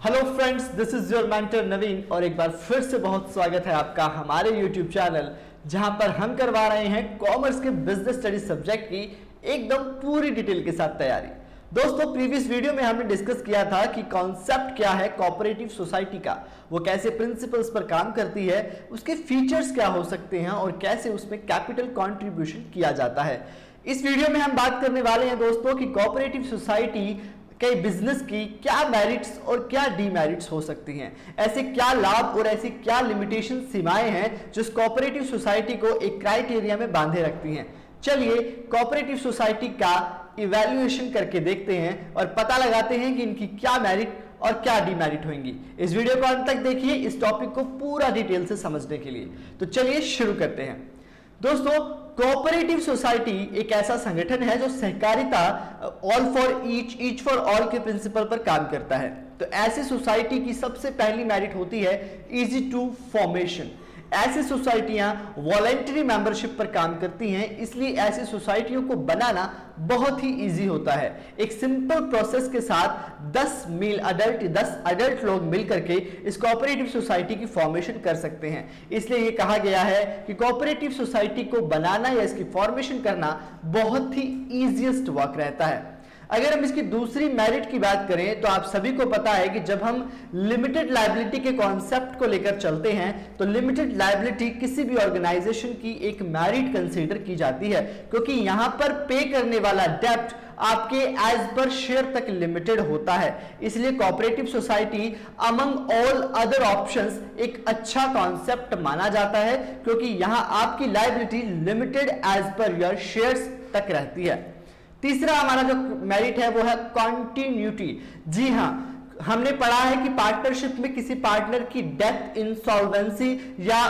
Hello friends, this is your mentor Naveen और एक बार फिर से बहुत स्वागत है आपका हमारे यूट्यूब चैनल, जहां पर हम करवा रहे हैं कॉमर्स के बिजनेस स्टडीज सब्जेक्ट की एकदम पूरी डिटेल के साथ तैयारी। दोस्तों, प्रीवियस वीडियो में हमने डिस्कस किया था कि कॉन्सेप्ट क्या है कोऑपरेटिव सोसाइटी का, वो कैसे प्रिंसिपल्स पर काम करती है, उसके फीचर्स क्या हो सकते हैं और कैसे उसमें कैपिटल कंट्रीब्यूशन किया जाता है। इस वीडियो में हम बात करने वाले हैं दोस्तों कि कोऑपरेटिव सोसाइटी के बिजनेस की क्या मेरिट्स और क्या डीमेरिट्स हो सकती हैं, ऐसे क्या लाभ और ऐसी क्या लिमिटेशन सीमाएं हैं जो कोऑपरेटिव सोसाइटी को एक क्राइटेरिया में बांधे रखती हैं। चलिए कोऑपरेटिव सोसाइटी का इवैल्यूएशन करके देखते हैं और पता लगाते हैं कि इनकी क्या मेरिट और क्या डीमेरिट होंगी। इस वीडियो को अंत तक देखिए इस टॉपिक को पूरा डिटेल से समझने के लिए। तो चलिए शुरू करते हैं। दोस्तों, कोऑपरेटिव सोसाइटी एक ऐसा संगठन है जो सहकारिता all for each for all के प्रिंसिपल पर काम करता है। तो ऐसी सोसाइटी की सबसे पहली मेरिट होती है इजी टू फॉर्मेशन। ऐसी सोसाइटियां वॉलंटरी मेंबरशिप पर काम करती हैं, इसलिए ऐसी सोसाइटियों को बनाना बहुत ही इजी होता है। एक सिंपल प्रोसेस के साथ 10 अडल्ट लोग मिलकर के इस कोऑपरेटिव सोसाइटी की फॉर्मेशन कर सकते हैं। इसलिए यह कहा गया है कि कोऑपरेटिव सोसाइटी को बनाना या इसकी फॉर्मेशन करना बहुत ही इजीएस्ट वर्क रहता है। अगर हम इसकी दूसरी मेरिट की बात करें तो आप सभी को पता है कि जब हम लिमिटेड लायबिलिटी के कॉन्सेप्ट को लेकर चलते हैं तो लिमिटेड लायबिलिटी किसी भी ऑर्गेनाइजेशन की एक मेरिट कंसीडर की जाती है, क्योंकि यहां पर पे करने वाला डेब्ट आपके एज पर शेयर तक लिमिटेड होता है। इसलिए cooperative society among all other options एक अच्छा कॉन्सेप्ट माना जाता है, क्योंकि यहां आपकी liability limited as per your shares तक रहती है। तीसरा हमारा जो मेरिट है वो है कॉन्टिन्यूटी। जी हां, हमने पढ़ा है कि पार्टनरशिप में किसी पार्टनर की डेथ, इंसॉल्वेंसी या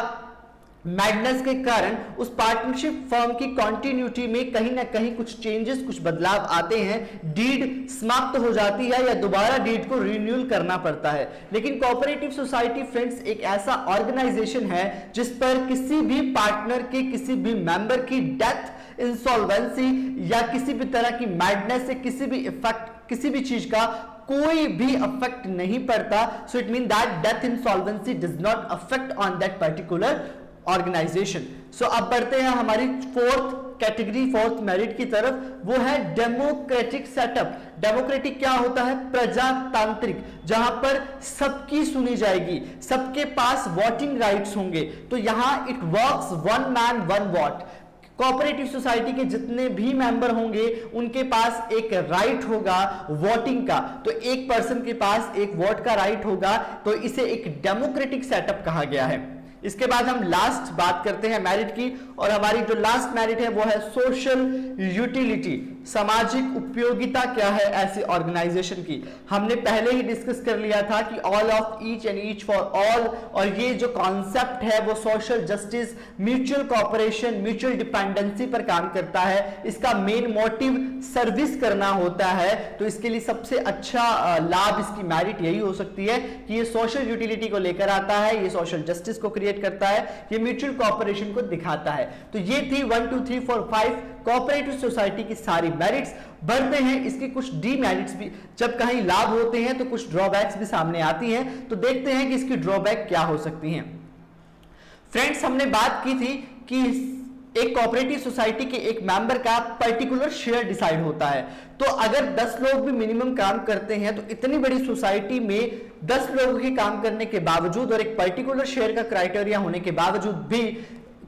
मैडनेस के कारण उस पार्टनरशिप फर्म की कॉन्टिन्यूटी में कहीं ना कहीं कुछ चेंजेस, कुछ बदलाव आते हैं। डीड समाप्त हो जाती है या दोबारा डीड को रिन्यूअल करना पड़ता है। लेकिन कोऑपरेटिव सोसाइटी फ्रेंड्स एक ऐसा ऑर्गेनाइजेशन है जिस पर किसी भी पार्टनर के, किसी भी मेंबर की डेथ, इंसॉल्वेंसी या किसी भी तरह की मैडनेस से किसी भी इफेक्ट, किसी भी चीज का कोई भी अफेक्ट नहीं पड़ता। So it mean that death insolvency does not affect on that particular organisation. सो अब बढ़ते हैं हमारी फोर्थ कैटेगरी, फोर्थ मेरिट की तरफ, वो है डेमोक्रेटिक सेटअप। डेमोक्रेटिक क्या होता है? प्रजातांत्रिक, जहां पर सबकी सुनी जाएगी, सबके पास वोटिंग राइट्स होंगे। तो यहां it works one man one vote. Cooperative society के जितने भी मेंबर होंगे उनके पास एक राइट होगा वोटिंग का। तो एक पर्सन के पास एक वोट का राइट होगा, तो इसे एक डेमोक्रेटिक सेटअप कहा गया है। इसके बाद हम लास्ट बात करते हैं मेरिट की, और हमारी जो लास्ट मेरिट है वो है सोशल यूटिलिटी। सामाजिक उपयोगिता क्या है ऐसी ऑर्गेनाइजेशन की? हमने पहले ही डिस्कस कर लिया था कि all of each and each for all, और ये जो कॉन्सेप्ट है वो social justice, mutual cooperation, mutual dependency पर काम करता है। इसका मेन मोटिव सर्विस करना होता है। तो इसके लिए सबसे अच्छा लाभ, इसकी मेरिट यही हो सकती है कि ये सोशल यूटिलिटी को लेकर आता है, ये सोशल जस्टिस को क्रिएट करता है, ये म्यूचुअल कोऑपरेशन को दिखाता है। तो ये थी 1 2 3 4 5 कोऑपरेटिव सोसाइटी की सारी मेरिट्स। बढ़ते हैं इसकी कुछ डीमेरिट्स भी। जब कहीं लाभ होते हैं तो कुछ ड्रॉबैक्स भी सामने आती हैं, तो देखते हैं कि इसकी ड्रॉबैक क्या हो सकती हैं। फ्रेंड्स, हमने बात की थी कि एक कोऑपरेटिव सोसाइटी के एक मेंबर का पर्टिकुलर शेयर डिसाइड होता है। तो अगर 10 लोग भी मिनिमम काम करते हैं तो इतनी बड़ी सोसाइटी में 10 लोगों के काम करने के बावजूद और एक पर्टिकुलर शेयर का क्राइटेरिया होने के बावजूद भी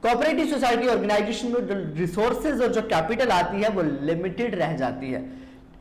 कोऑपरेटिव सोसाइटी ऑर्गेनाइजेशन में जो रिसोर्सेज और जो कैपिटल आती है वो लिमिटेड रह जाती है।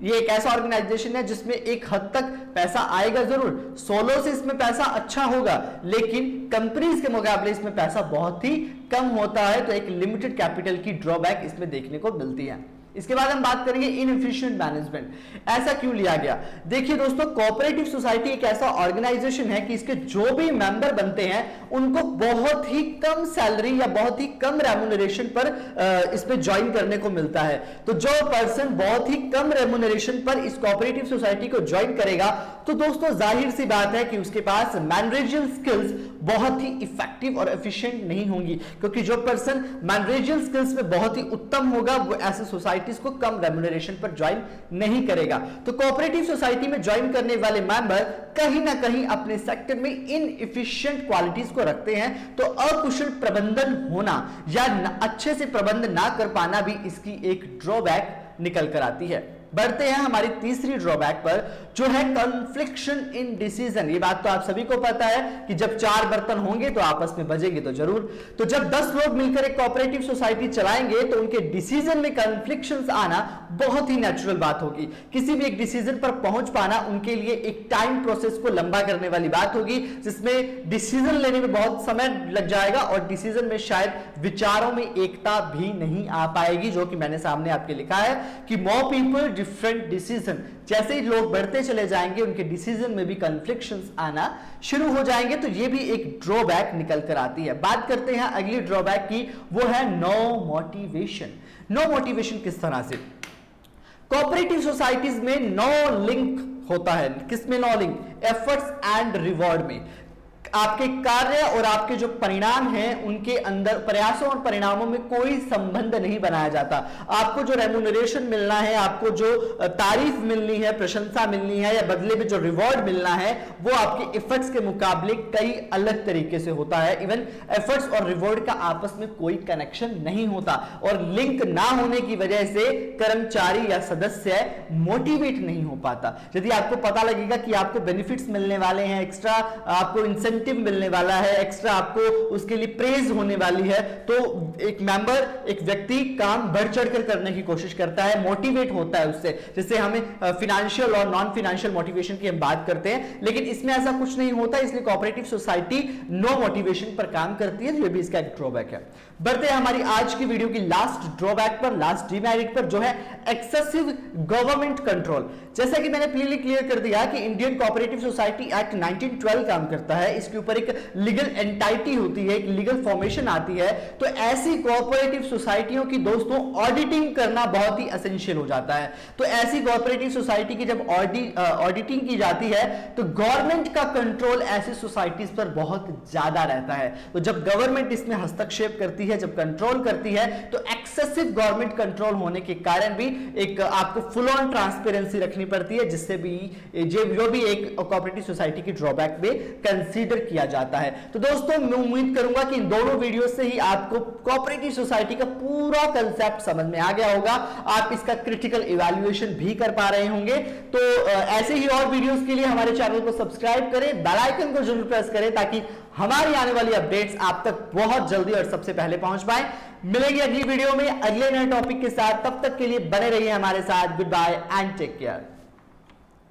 ये एक ऐसा ऑर्गेनाइजेशन है जिसमें एक हद तक पैसा आएगा जरूर, सोलो से इसमें पैसा अच्छा होगा, लेकिन कंपनीज के मुकाबले इसमें पैसा बहुत ही कम होता है। तो एक लिमिटेड कैपिटल की ड्रॉबैक इसमें देखने को मिलती है। इसके बाद हम बात करेंगे इनएफिशिएंट मैनेजमेंट। ऐसा क्यों लिया गया? देखिए दोस्तों, कोऑपरेटिव सोसाइटी एक ऐसा ऑर्गेनाइजेशन है कि इसके जो भी मेंबर बनते हैं उनको बहुत ही कम सैलरी या बहुत ही कम रेम्युनरेशन पर इसमें ज्वाइन करने को मिलता है। तो जो पर्सन बहुत ही कम रेम्युनरेशन पर इस कोऑपरेटिव सोसाइटी को ज्वाइन करेगा, तो दोस्तों जाहिर सी बात है कि उसके पास मैनेजरियल स्किल्स बहुत ही इफेक्टिव और एफिशिएंट नहीं होंगी, क्योंकि जो पर्सन मैनेजरियल स्किल्स में बहुत ही उत्तम होगा वो ऐसे सोसाइटी सोसाइटीज को कम रेम्यूनरेशन पर ज्वाइन नहीं करेगा। तो कोऑपरेटिव सोसाइटी में ज्वाइन करने वाले मेंबर कहीं ना कहीं अपने सेक्टर में इनएफिशिएंट क्वालिटीज को रखते हैं, तो अकुशल प्रबंधन होना या अच्छे से प्रबंध ना कर पाना भी इसकी एक ड्रॉबैक निकल कर आती है। बढ़ते हैं हमारी तीसरी ड्रॉबैक पर, जो है कॉन्फ्लिक्शन इन डिसीजन। ये बात तो आप सभी को पता है कि जब 4 बर्तन होंगे तो आपस में बजेंगे तो जरूर। तो जब 10 लोग मिलकर एक कोऑपरेटिव सोसाइटी चलाएंगे तो उनके डिसीजन में कॉन्फ्लिक्शंस आना बहुत ही नेचुरल बात होगी। किसी भी एक डिसीजन पर पहुंच पाना उनके लिए एक टाइम प्रोसेस को लंबा करने वाली बात होगी, जिसमें डिसीजन लेने में बहुत समय लग जाएगा और डिसीजन में शायद विचारों में एकता भी नहीं आ पाएगी, जो कि मैंने सामने आपके लिखा है कि मोर पीपल डिफरेंट डिसीजन। जैसे ही लोग बढ़ते चले जाएंगे उनके डिसीजन में भी कॉन्फ्लिक्शंस आना शुरू हो जाएंगे, तो ये भी एक ड्रॉबैक निकल कर आती है। बात करते हैं अगली ड्रॉबैक की, वो है नो मोटिवेशन। नो मोटिवेशन किस तरह से? कोऑपरेटिव सोसाइटीज में नो लिंक होता है। किसमें no link? Efforts and reward में। आपके कार्य और आपके जो परिणाम हैं उनके अंदर प्रयासों और परिणामों में कोई संबंध नहीं बनाया जाता। आपको जो रेम्यूनरेशन मिलना है, आपको जो तारीफ मिलनी है, प्रशंसा मिलनी है या बदले में जो रिवॉर्ड मिलना है, वो आपके एफर्ट्स के मुकाबले कई अलग तरीके से होता है। इवन एफर्ट्स और रिवॉर्ड का आपस में कोई कनेक्शन नहीं होता और लिंक ना होने की वजह से कर्मचारी या सदस्य मोटिवेट नहीं हो पाता। यदि आपको पता लगेगा कि आपको बेनिफिट्स मिलने वाले हैं, एक्स्ट्रा आपको इंसेंटिव मिलने वाला है, एक्स्ट्रा आपको उसके लिए प्रेज होने वाली है, तो एक मेंबर, एक व्यक्ति काम बढ़ चढ़कर करने की कोशिश करता है, मोटिवेट होता है उससे। जैसे हमें फिनेंशियल और नॉन फिनेंशियल मोटिवेशन की हम बात करते हैं, लेकिन इसमें ऐसा कुछ नहीं होता, इसलिए कोऑपरेटिव सोसाइटी नो मोटिवेशन पर काम करती है। ये भी इसका एक ड्रॉबैक है। बढ़ते हैं हमारी आज की वीडियो की लास्ट ड्रॉबैक पर, लास्ट डिमेरिट पर, जो है एक्सेसिव गवर्नमेंट कंट्रोल। जैसा कि मैंने क्लियर कर दिया कि इंडियन कोऑपरेटिव सोसाइटी एक्ट 1912 काम करता है, इसके ऊपर एक लीगल एंटाइटी होती है, एक लीगल फॉर्मेशन आती है। तो ऐसी कोऑपरेटिव सोसाइटियों की दोस्तों ऑडिटिंग करना बहुत ही एसेंशियल हो जाता है। तो ऐसी कोऑपरेटिव सोसाइटी की जब ऑडिटिंग की जाती है तो गवर्नमेंट का कंट्रोल ऐसी सोसाइटीज पर बहुत ज्यादा रहता है। तो जब गवर्नमेंट इसमें हस्तक्षेप करती है, जब कंट्रोल करती है, तो एक्सेसिव गवर्नमेंट कंट्रोल होने के कारण भी एक आपको फुल ऑन ट्रांसपेरेंसी रखनी पड़ती है, जिससे भी जो भी एक कोऑपरेटिव सोसाइटी की ड्रॉबैक में कंसीडर किया जाता है। तो दोस्तों मैं उम्मीद करूंगा कि इन दोनों वीडियो से ही आपको कोऑपरेटिव सोसाइटी का पूरा कंसेप्ट समझ में आ गया होगा। आप इसका क्रिटिकल इवैल्यूएशन भी कर पा रहे होंगे। तो ऐसे ही और वीडियोस के लिए हमारे चैनल को सब्सक्राइब करें, बेल आइकन को जरूर प्रेस करें ताकि हमारी आने वाली अपडेट्स आप तक बहुत जल्दी और सबसे पहले पहुंच पाए। मिलेंगे अगली वीडियो में अगले नए टॉपिक के साथ, तब तक के लिए बने रहिए हमारे साथ। Good bye and take care.